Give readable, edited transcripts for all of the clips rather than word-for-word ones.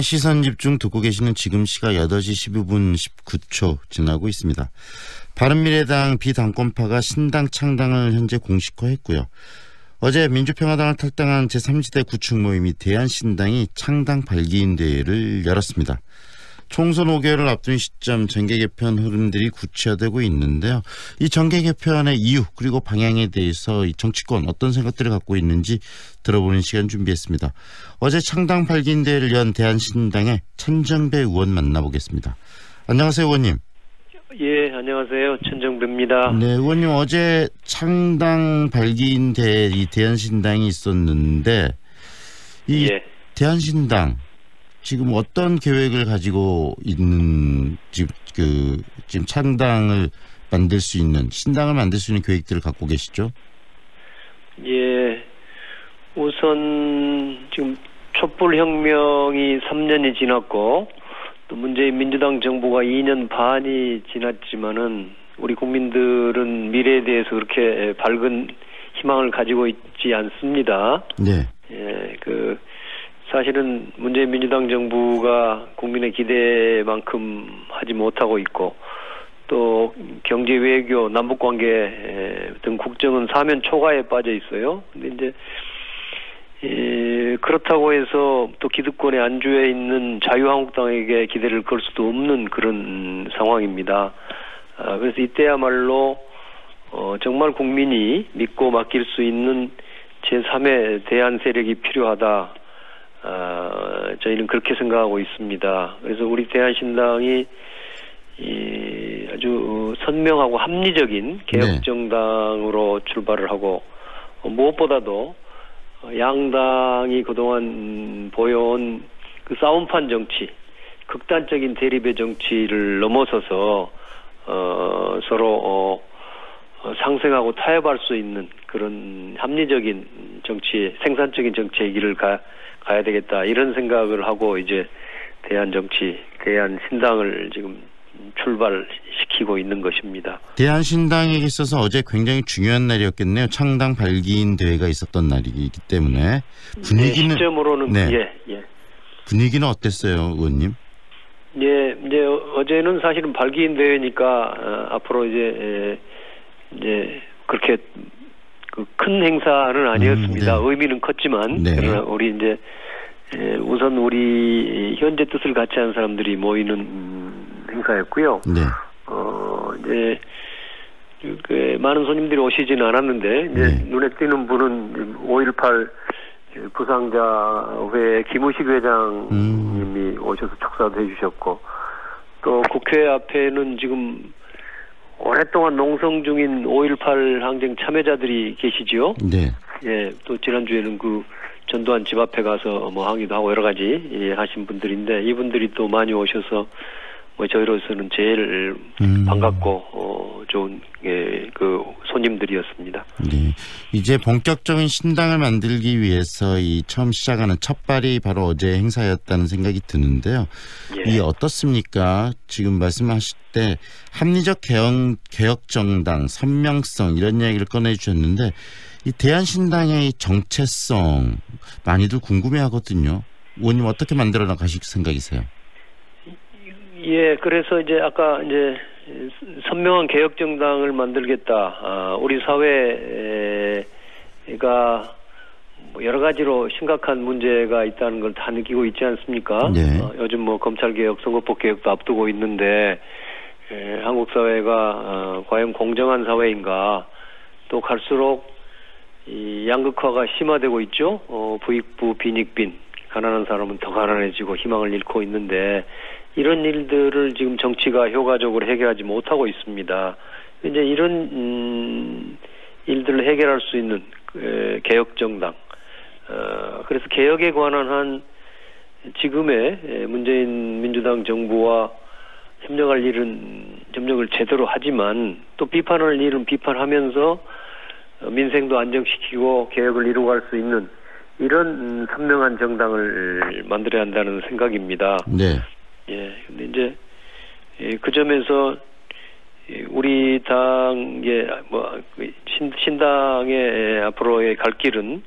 시선 집중 듣고 계시는 지금 시각 8시 12분 19초 지나고 있습니다. 바른미래당 비당권파가 신당 창당을 현재 공식화했고요. 어제 민주평화당을 탈당한 제3지대 구축 모임이 대한신당이 창당 발기인대회를 열었습니다. 총선 5개월을 앞둔 시점 정계 개편 흐름들이 구체화되고 있는데요. 이 정계 개편의 이유 그리고 방향에 대해서 이 정치권 어떤 생각들을 갖고 있는지 들어보는 시간 준비했습니다. 어제 창당 발기인대회를 연 대한신당의 천정배 의원 만나보겠습니다. 안녕하세요, 의원님. 예, 안녕하세요. 천정배입니다. 네, 의원님 어제 창당 발기인대회 이 대한신당이 있었는데 이 예. 대한신당 지금 어떤 계획을 가지고 있는 지금 창당을 만들 수 있는 신당을 만들 수 있는 계획들을 갖고 계시죠? 예. 우선 지금 촛불혁명이 3년이 지났고 또 문재인 민주당 정부가 2년 반이 지났지만은 우리 국민들은 미래에 대해서 그렇게 밝은 희망을 가지고 있지 않습니다. 네. 예, 사실은 문재인 민주당 정부가 국민의 기대만큼 하지 못하고 있고 또 경제 외교 남북관계 등 국정은 사면 초과에 빠져 있어요. 근데 이제 그렇다고 해서 또 기득권의 안주에 있는 자유한국당에게 기대를 걸 수도 없는 그런 상황입니다. 그래서 이때야말로 정말 국민이 믿고 맡길 수 있는 제3의 대안 세력이 필요하다. 저희는 그렇게 생각하고 있습니다. 그래서 우리 대한신당이 아주 선명하고 합리적인 개혁정당으로 출발을 하고 무엇보다도 양당이 그동안 보여온 그 싸움판 정치, 극단적인 대립의 정치를 넘어서서 서로 상생하고 타협할 수 있는 그런 합리적인 정치, 생산적인 정치의 길을 가야 되겠다 이런 생각을 하고 이제 대한신당을 지금 출발시키고 있는 것입니다. 대한신당에게 있어서 어제 굉장히 중요한 날이었겠네요. 창당 발기인 대회가 있었던 날이기 때문에 분위기는 시점으로는 분위기는 어땠어요, 의원님? 예, 이제 어제는 사실은 발기인 대회니까 앞으로 이제 그렇게 큰 행사는 아니었습니다. 네. 의미는 컸지만 그러나 우리 이제 우선 우리 현재 뜻을 같이 하는 사람들이 모이는 행사였고요. 네. 이제 많은 손님들이 오시지는 않았는데 이제 눈에 띄는 분은 5.18 부상자회 김우식 회장님이 오셔서 축사도 해주셨고 또 국회 앞에는 지금 오랫동안 농성 중인 5.18 항쟁 참여자들이 계시죠. 네. 예, 또 지난주에는 전두환 집 앞에 가서 항의도 하고 여러 가지 하신 분들인데 이분들이 또 많이 오셔서 저희로서는 제일 반갑고 좋은 손님들이었습니다. 네. 이제 본격적인 신당을 만들기 위해서 이 처음 시작하는 첫발이 바로 어제 행사였다는 생각이 드는데요. 이 어떻습니까? 지금 말씀하실 때 합리적 개혁 정당, 선명성 이런 이야기를 꺼내주셨는데 이 대한신당의 정체성 많이들 궁금해하거든요. 의원님 어떻게 만들어 나가실 생각이세요? 예, 그래서 이제 아까 이제 선명한 개혁 정당을 만들겠다. 우리 사회가 여러 가지로 심각한 문제가 있다는 걸 다 느끼고 있지 않습니까? 네. 요즘 검찰 개혁, 선거법 개혁도 앞두고 있는데 한국 사회가 과연 공정한 사회인가? 또 갈수록 이 양극화가 심화되고 있죠. 부익부 빈익빈, 가난한 사람은 더 가난해지고 희망을 잃고 있는데 이런 일들을 지금 정치가 효과적으로 해결하지 못하고 있습니다. 이제 이런 일들을 해결할 수 있는 개혁정당. 그래서 개혁에 관한 한 지금의 문재인 민주당 정부와 협력할 일은 협력을 제대로 하지만 또 비판할 일은 비판하면서 민생도 안정시키고 개혁을 이루어갈 수 있는 이런 선명한 정당을 만들어야 한다는 생각입니다. 네. 예, 근데 이제 그 점에서 우리 당의 신당의 앞으로의 갈 길은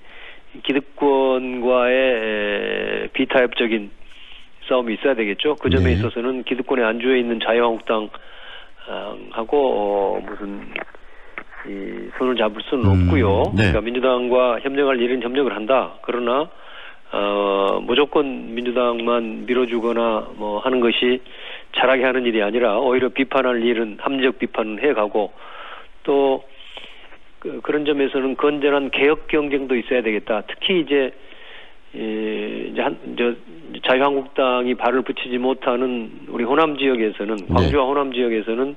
기득권과의 비타협적인 기싸움이 있어야 되겠죠. 그 점에 네. 있어서는 기득권의 안주에 있는 자유한국당 하고 무슨 이 손을 잡을 수는 없고요. 네. 그러니까 민주당과 협력할 일은 협력을 한다. 그러나 무조건 민주당만 밀어주거나 뭐 하는 것이 잘하게 하는 일이 아니라 오히려 비판할 일은 합리적 비판을 해가고 또 그런 점에서는 건전한 개혁 경쟁도 있어야 되겠다. 특히 이제 자유한국당이 발을 붙이지 못하는 우리 호남 지역에서는 광주와 호남 지역에서는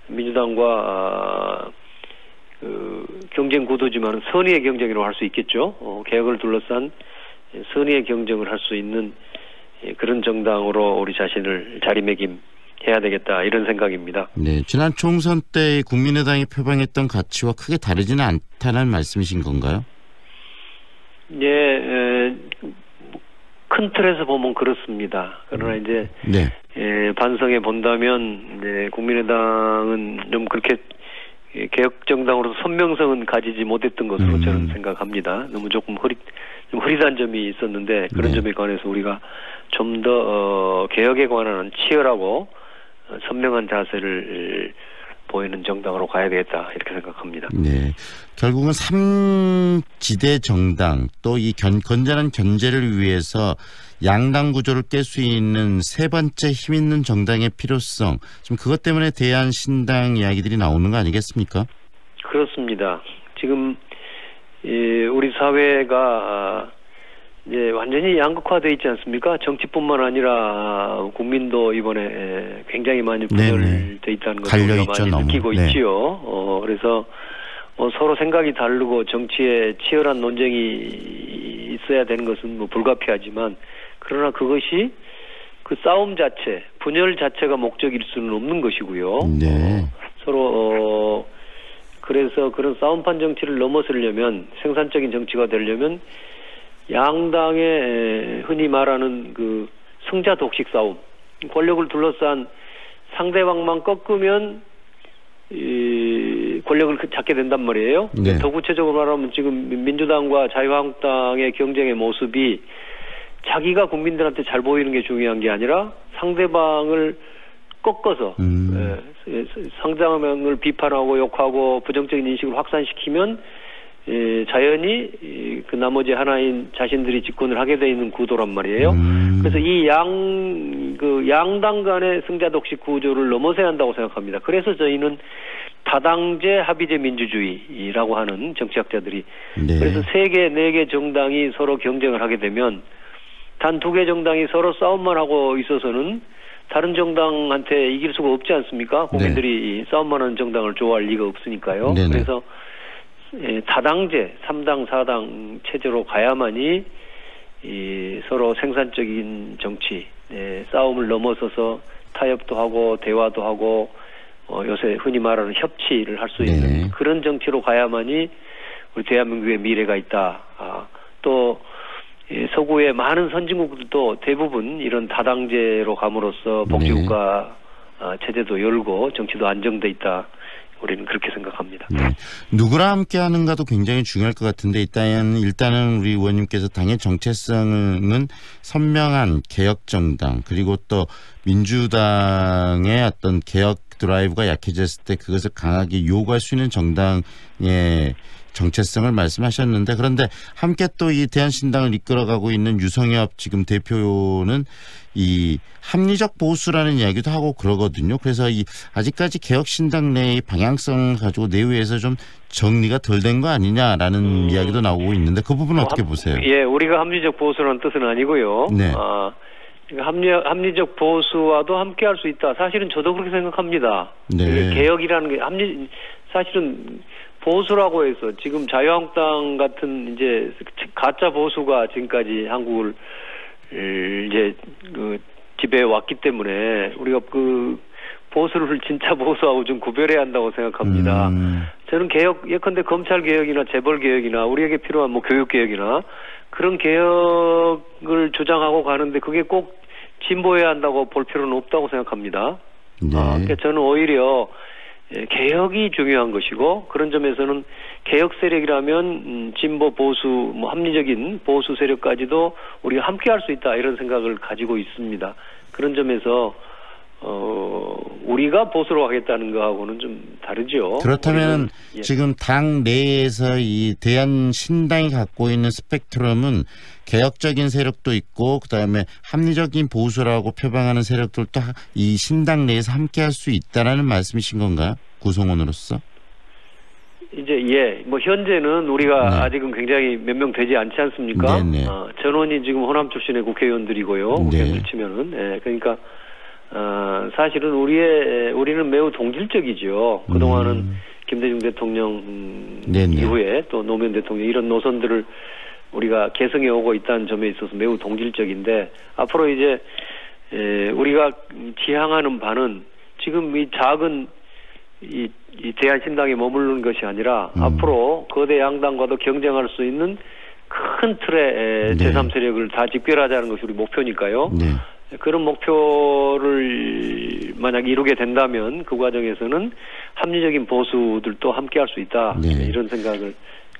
민주당과 경쟁 구도지만 선의의 경쟁이라고 할 수 있겠죠. 개혁을 둘러싼 선의의 경쟁을 할 수 있는 그런 정당으로 우리 자신을 자리매김해야 되겠다 이런 생각입니다. 네, 지난 총선 때 국민의당이 표방했던 가치와 크게 다르지는 않다는 말씀이신 건가요? 예, 큰 틀에서 보면 그렇습니다. 그러나 이제 반성해 본다면 이제 국민의당은 좀 그렇게 개혁 정당으로서 선명성은 가지지 못했던 것으로 저는 생각합니다. 너무 조금 흐릿한 점이 있었는데 그런 점에 관해서 우리가 좀 더 개혁에 관한 치열하고 선명한 자세를 보이는 정당으로 가야 되겠다 이렇게 생각합니다. 네, 결국은 3지대 정당 또 이 건전한 견제를 위해서 양당 구조를 깰 수 있는 세 번째 힘 있는 정당의 필요성, 지금 그것 때문에 대한신당 이야기들이 나오는 거 아니겠습니까? 그렇습니다. 지금 우리 사회가 이제 완전히 양극화되어 있지 않습니까? 정치뿐만 아니라 국민도 이번에 굉장히 많이 분열되어 있다는 것을 우리가 많이 느끼고 있지요. 그래서 서로 생각이 다르고 정치에 치열한 논쟁이 있어야 되는 것은 뭐 불가피하지만 그러나 그것이 그 싸움 자체, 분열 자체가 목적일 수는 없는 것이고요. 서로 그래서 그런 싸움판 정치를 넘어서려면 생산적인 정치가 되려면 양당의 흔히 말하는 그 승자 독식 싸움, 권력을 둘러싼 상대방만 꺾으면 이 권력을 잡게 된단 말이에요. 더 구체적으로 말하면 지금 민주당과 자유한국당의 경쟁의 모습이 자기가 국민들한테 잘 보이는 게 중요한 게 아니라 상대방을 꺾어서 상대방을 비판하고 욕하고 부정적인 인식을 확산시키면 자연히 그 나머지 하나인 자신들이 집권을 하게 돼 있는 구도란 말이에요. 그래서 이 양당 간의 승자 독식 구조를 넘어서야 한다고 생각합니다. 그래서 저희는 다당제 합의제 민주주의라고 하는 정치학자들이 그래서 3개, 4개 정당이 서로 경쟁을 하게 되면 단 2개 정당이 서로 싸움만 하고 있어서는 다른 정당한테 이길 수가 없지 않습니까? 국민들이 싸움만 하는 정당을 좋아할 리가 없으니까요. 그래서 다당제, 3당, 4당 체제로 가야만이 서로 생산적인 정치, 싸움을 넘어서서 타협도 하고 대화도 하고 요새 흔히 말하는 협치를 할 수 있는 그런 정치로 가야만이 우리 대한민국의 미래가 있다. 또 서구의 많은 선진국들도 대부분 이런 다당제로 감으로써 복지국가 체제도 열고 정치도 안정돼 있다. 우리는 그렇게 생각합니다. 누구랑 함께 하는가도 굉장히 중요할 것 같은데 일단은 우리 의원님께서 당의 정체성은 선명한 개혁정당 그리고 또 민주당의 어떤 개혁 드라이브가 약해졌을 때 그것을 강하게 요구할 수 있는 정당의 정체성을 말씀하셨는데 그런데 함께 또 이 대한신당을 이끌어가고 있는 유성엽 지금 대표는 이 합리적 보수라는 이야기도 하고 그러거든요. 그래서 이 아직까지 개혁신당 내의 방향성을 가지고 내부에서 좀 정리가 덜 된 거 아니냐라는 이야기도 나오고 있는데 그 부분은 어떻게 보세요? 예, 우리가 합리적 보수라는 뜻은 아니고요. 합리적 보수와도 함께 할 수 있다. 사실은 저도 그렇게 생각합니다. 개혁이라는 게 사실은 보수라고 해서 지금 자유한국당 같은 이제 가짜 보수가 지금까지 한국을 이제 지배해 왔기 때문에 우리가 그 보수를 진짜 보수하고 좀 구별해야 한다고 생각합니다. 저는 개혁, 예컨대 검찰 개혁이나 재벌 개혁이나 우리에게 필요한 뭐 교육 개혁이나 그런 개혁을 주장하고 가는데 그게 꼭 진보해야 한다고 볼 필요는 없다고 생각합니다. 그러니까 저는 오히려 개혁이 중요한 것이고 그런 점에서는 개혁 세력이라면 진보 보수 뭐 합리적인 보수 세력까지도 우리가 함께할 수 있다 이런 생각을 가지고 있습니다. 그런 점에서 우리가 보수로 하겠다는 거하고는 좀 다르죠. 그렇다면 예. 지금 당 내에서 이 대한신당이 갖고 있는 스펙트럼은 개혁적인 세력도 있고 그다음에 합리적인 보수라고 표방하는 세력들도 이 신당 내에서 함께할 수 있다라는 말씀이신 건가요? 구성원으로서? 이제 뭐 현재는 우리가 네. 아직은 굉장히 몇 명 되지 않지 않습니까? 네네. 전원이 지금 호남 출신의 국회의원들이고요. 네. 국회의원들 치면은 그러니까 사실은 우리는 매우 동질적이죠. 그동안은 김대중 대통령 네네. 이후에 또 노무현 대통령 이런 노선들을 우리가 계승해 오고 있다는 점에 있어서 매우 동질적인데 앞으로 이제 우리가 지향하는 바는 지금 이 작은 이 대한신당에 머무르는 것이 아니라 앞으로 거대 양당과도 경쟁할 수 있는 큰 틀의 네. 제3세력을 다 집결하자는 것이 우리 목표니까요. 네. 그런 목표를 만약 이루게 된다면 그 과정에서는 합리적인 보수들도 함께할 수 있다. 네. 이런 생각을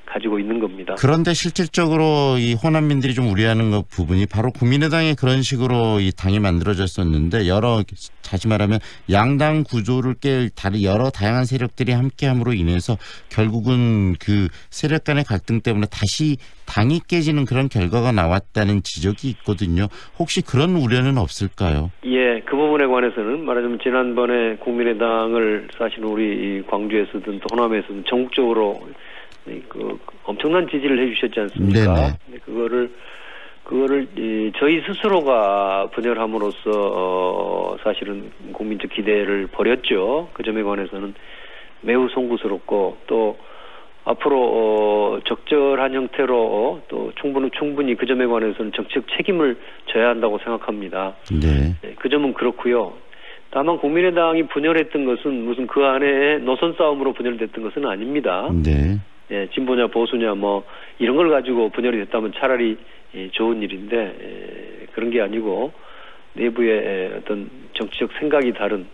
가지고 있는 겁니다. 그런데 실질적으로 이 호남민들이 좀 우려하는 것 부분이 바로 국민의당이 그런 식으로 이 당이 만들어졌었는데 다시 말하면 양당 구조를 깰 여러 다양한 세력들이 함께함으로 인해서 결국은 그 세력 간의 갈등 때문에 다시 당이 깨지는 그런 결과가 나왔다는 지적이 있거든요. 혹시 그런 우려는 없을까요? 예, 그 부분에 관해서는 말하자면 지난번에 국민의당을 사실 우리 광주에서든 또 호남에서든 전국적으로 그 엄청난 지지를 해주셨지 않습니까? 네네. 그거를 저희 스스로가 분열함으로써 사실은 국민적 기대를 버렸죠. 그 점에 관해서는 매우 송구스럽고 또 앞으로 적절한 형태로 또 충분히 그 점에 관해서는 정치적 책임을 져야 한다고 생각합니다. 네. 그 점은 그렇고요. 다만 국민의당이 분열했던 것은 무슨 그 안에 노선 싸움으로 분열됐던 것은 아닙니다. 네. 진보냐 보수냐 뭐 이런 걸 가지고 분열이 됐다면 차라리 좋은 일인데 그런 게 아니고 내부의 어떤 정치적 생각이 다른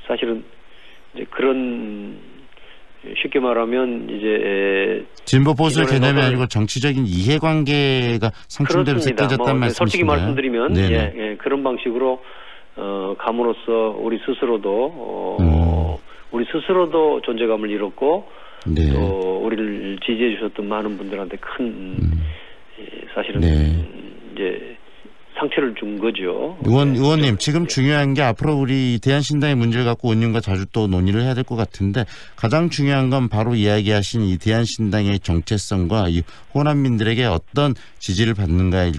사실은 이제 그런 쉽게 말하면 이제 진보 보수 개념이 아니고 정치적인 이해관계가 상충되면서 깨졌다는 말씀이신가요? 솔직히 말씀드리면 그런 방식으로 감으로써 우리 스스로도 존재감을 잃었고 네. 또 우리를 지지해 주셨던 많은 분들한테 큰 사실은 이제 상처를 준 거죠. 의원님 지금 중요한 게 앞으로 우리 대한신당의 문제를 갖고 의원님과 자주 또 논의를 해야 될 것 같은데 가장 중요한 건 바로 이야기하신 이 대한신당의 정체성과 이 호남민들에게 어떤 지지를 받는가일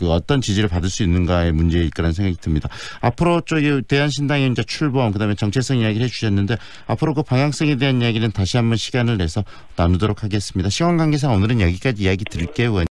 어떤 지지를 받을 수 있는가의 문제일 거라는 생각이 듭니다. 앞으로 저기 대한신당의 이제 출범 그다음에 정체성 이야기를 해주셨는데 앞으로 그 방향성에 대한 이야기는 다시 한번 시간을 내서 나누도록 하겠습니다. 시간 관계상 오늘은 여기까지 이야기 드릴게요. 의원님.